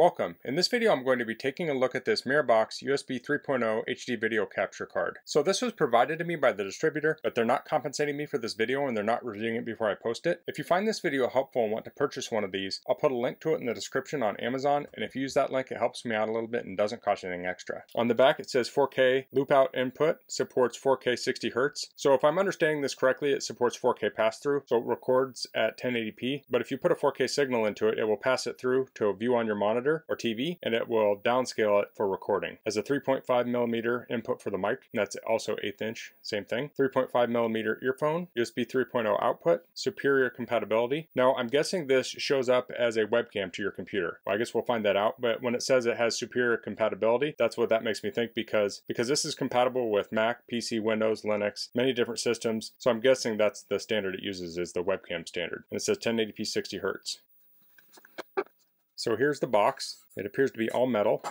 Welcome. In this video I'm going to be taking a look at this Mirabox USB 3.0 HD video capture card. So this was provided to me by the distributor, but they're not compensating me for this video and they're not reviewing it before I post it. If you find this video helpful and want to purchase one of these, I'll put a link to it in the description on Amazon, and if you use that link it helps me out a little bit and doesn't cost you anything extra. On the back it says 4K loop out input, supports 4K 60 Hz. So if I'm understanding this correctly, it supports 4K pass-through, so it records at 1080p, but if you put a 4K signal into it, it will pass it through to a view on your monitor or TV, and it will downscale it for recording. Has a 3.5mm input for the mic, and that's also 1/8 inch, same thing. 3.5mm earphone, USB 3.0 output, superior compatibility. Now I'm guessing this shows up as a webcam to your computer. Well, I guess we'll find that out, but when it says it has superior compatibility, that's what that makes me think, because this is compatible with Mac, PC, Windows, Linux, many different systems, so I'm guessing that's the standard it uses, is the webcam standard. And it says 1080p 60 Hz. So here's the box. It appears to be all metal.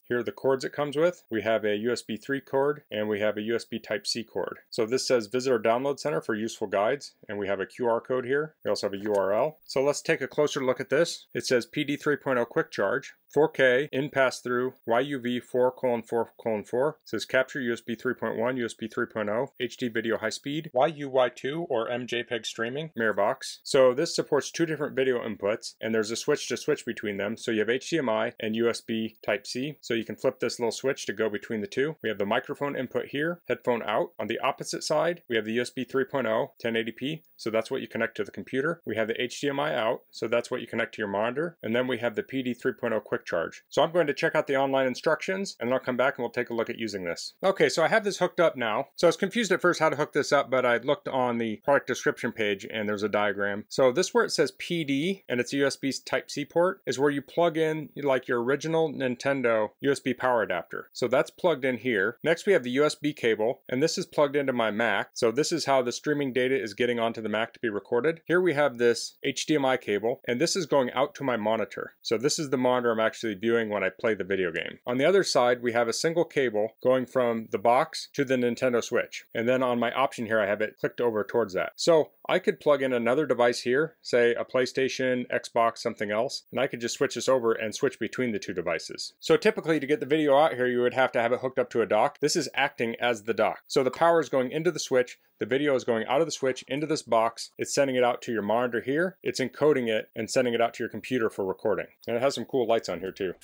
Here are the cords it comes with. We have a USB 3 cord and we have a USB Type-C cord. So this says visit our download center for useful guides, and we have a QR code here. We also have a URL. So let's take a closer look at this. It says PD 3.0 quick charge, 4K in pass-through, YUV 4:4:4. It says capture USB 3.1, USB 3.0, HD video high speed, YUY2 or MJPEG streaming, Mirabox. So this supports two different video inputs, and there's a switch to switch between them. So you have HDMI and USB Type-C. So you can flip this little switch to go between the two. We have the microphone input here, headphone out. On the opposite side, we have the USB 3.0, 1080p. So that's what you connect to the computer. We have the HDMI out, so that's what you connect to your monitor. And then we have the PD 3.0 quick charge. So I'm going to check out the online instructions, and then I'll come back and we'll take a look at using this. Okay, so I have this hooked up now. So I was confused at first how to hook this up, but I looked on the product description page and there's a diagram. So this, where it says PD and it's a USB Type-C port, is where you plug in like your original Nintendo USB power adapter. So that's plugged in here. Next we have the USB cable, and this is plugged into my Mac. So this is how the streaming data is getting onto the Mac to be recorded. Here we have this HDMI cable, and this is going out to my monitor. So this is the monitor I'm actually viewing when I play the video game. On the other side we have a single cable going from the box to the Nintendo Switch. And then on my option here I have it clicked over towards that. So I could plug in another device here, say a PlayStation, Xbox, something else, and I could just switch this over and switch between the two devices. So typically to get the video out here you would have to have it hooked up to a dock. This is acting as the dock. So the power is going into the switch, the video is going out of the switch into this box, it's sending it out to your monitor here, it's encoding it and sending it out to your computer for recording. And it has some cool lights on here too.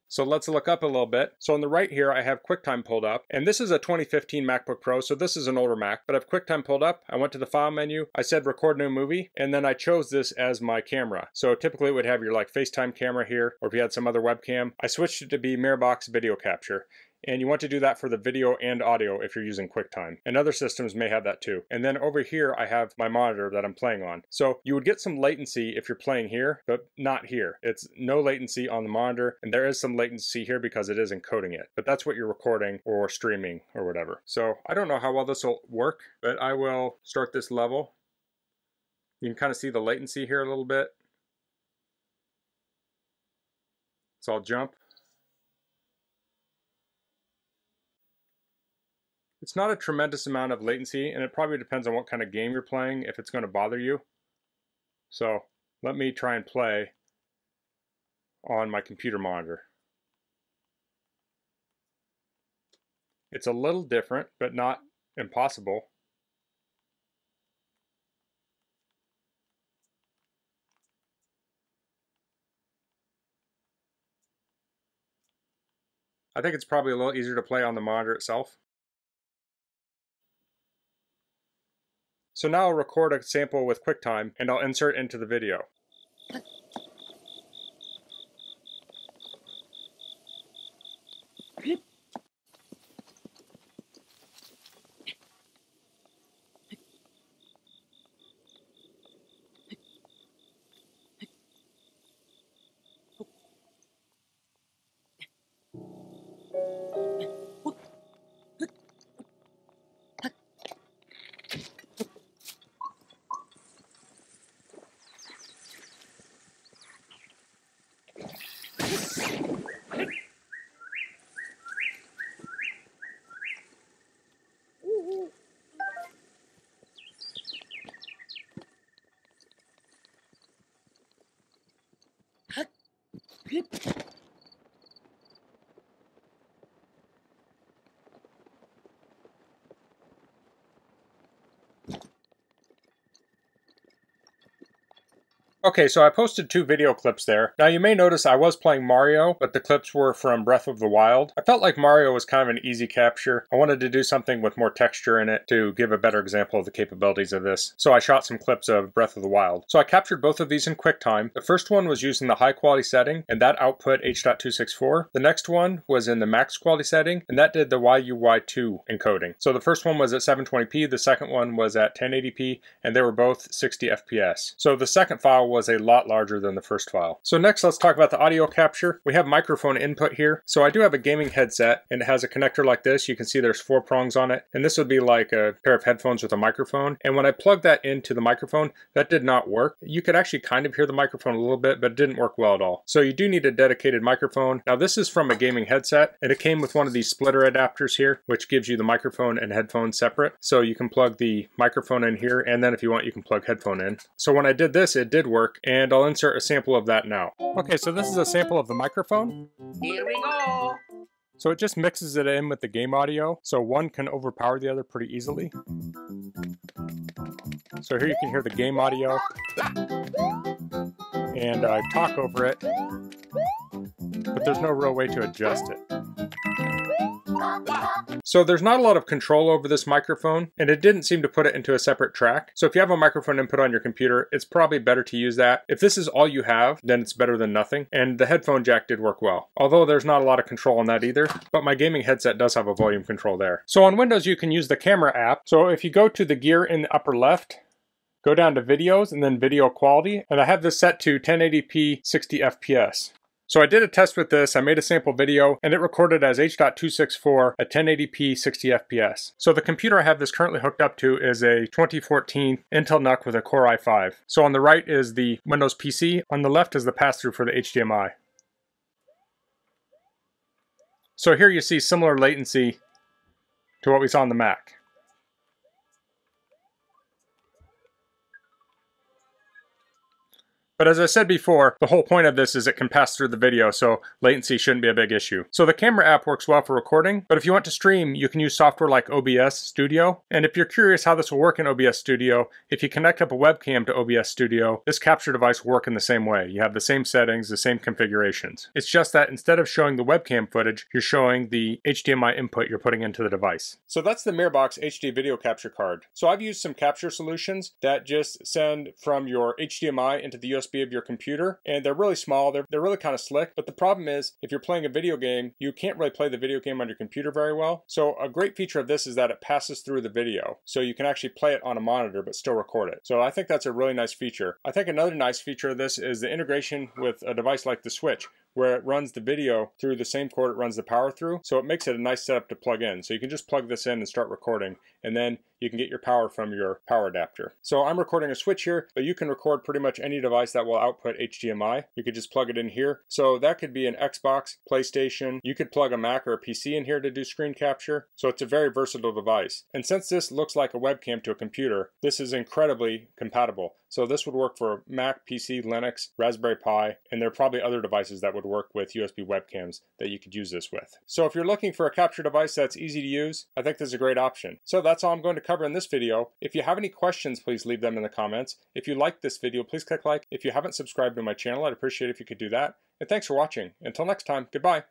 So let's look up a little bit. So on the right here, I have QuickTime pulled up, and this is a 2015 MacBook Pro, so this is an older Mac, but I have QuickTime pulled up. I went to the file menu, I said record new movie, and then I chose this as my camera. So typically it would have your like FaceTime camera here, or if you had some other webcam. I switched it to be Mirabox video capture. And you want to do that for the video and audio if you're using QuickTime. And other systems may have that too. And then over here I have my monitor that I'm playing on. So you would get some latency if you're playing here, but not here. It's no latency on the monitor, and there is some latency here because it is encoding it. But that's what you're recording or streaming or whatever. So I don't know how well this will work, but I will start this level. You can kind of see the latency here a little bit. So I'll jump. It's not a tremendous amount of latency, and it probably depends on what kind of game you're playing if it's going to bother you. So let me try and play on my computer monitor. It's a little different, but not impossible. I think it's probably a little easier to play on the monitor itself. So now I'll record a sample with QuickTime and I'll insert into the video. Okay, so I posted 2 video clips there. Now you may notice I was playing Mario, but the clips were from Breath of the Wild. I felt like Mario was kind of an easy capture. I wanted to do something with more texture in it to give a better example of the capabilities of this. So I shot some clips of Breath of the Wild. So I captured both of these in QuickTime. The first one was using the high quality setting, and that output H.264. The next one was in the max quality setting, and that did the YUY2 encoding. So the first one was at 720p, the second one was at 1080p, and they were both 60 FPS. So the second file was a lot larger than the first file. So next let's talk about the audio capture. We have microphone input here. So I do have a gaming headset and it has a connector like this. You can see there's 4 prongs on it, and this would be like a pair of headphones with a microphone. And when I plugged that into the microphone, that did not work. You could actually kind of hear the microphone a little bit, but it didn't work well at all. So you do need a dedicated microphone. Now this is from a gaming headset, and it came with one of these splitter adapters here, which gives you the microphone and headphone separate. So you can plug the microphone in here, and then if you want, you can plug headphone in. So when I did this, it did work, and I'll insert a sample of that now. Okay, so this is a sample of the microphone. Here we go. So it just mixes it in with the game audio, so one can overpower the other pretty easily. So here you can hear the game audio, and I talk over it, but there's no real way to adjust it. So there's not a lot of control over this microphone, and it didn't seem to put it into a separate track. So if you have a microphone input on your computer, it's probably better to use that. If this is all you have, then it's better than nothing. And the headphone jack did work well, although there's not a lot of control on that either, but my gaming headset does have a volume control there. So on Windows, you can use the camera app. So if you go to the gear in the upper left, go down to videos and then video quality, and I have this set to 1080p 60 FPS. So I did a test with this, I made a sample video, and it recorded as H.264 at 1080p 60 FPS. So the computer I have this currently hooked up to is a 2014 Intel NUC with a Core i5. So on the right is the Windows PC, on the left is the pass-through for the HDMI. So here you see similar latency to what we saw on the Mac. But as I said before, the whole point of this is it can pass through the video, so latency shouldn't be a big issue. So the camera app works well for recording, but if you want to stream, you can use software like OBS Studio. And if you're curious how this will work in OBS Studio, if you connect up a webcam to OBS Studio, this capture device will work in the same way. You have the same settings, the same configurations. It's just that instead of showing the webcam footage, you're showing the HDMI input you're putting into the device. So that's the Mirabox HD video capture card. So I've used some capture solutions that just send from your HDMI into the USB of your computer, and they're really small, they're really kind of slick, but the problem is if you're playing a video game, you can't really play the video game on your computer very well. So a great feature of this is that it passes through the video, so you can actually play it on a monitor but still record it. So I think that's a really nice feature. I think another nice feature of this is the integration with a device like the Switch, where it runs the video through the same cord it runs the power through, so it makes it a nice setup to plug in. So you can just plug this in and start recording, and then you can get your power from your power adapter. So I'm recording a Switch here, but you can record pretty much any device that will output HDMI. You could just plug it in here. So that could be an Xbox, PlayStation. You could plug a Mac or a PC in here to do screen capture. So it's a very versatile device. And since this looks like a webcam to a computer, this is incredibly compatible. So this would work for Mac, PC, Linux, Raspberry Pi, and there are probably other devices that would work with USB webcams that you could use this with. So if you're looking for a capture device that's easy to use, I think this is a great option. So that's all I'm going to cover in this video. If you have any questions, please leave them in the comments. If you liked this video, please click like. If you haven't subscribed to my channel, I'd appreciate it if you could do that. And thanks for watching. Until next time, goodbye.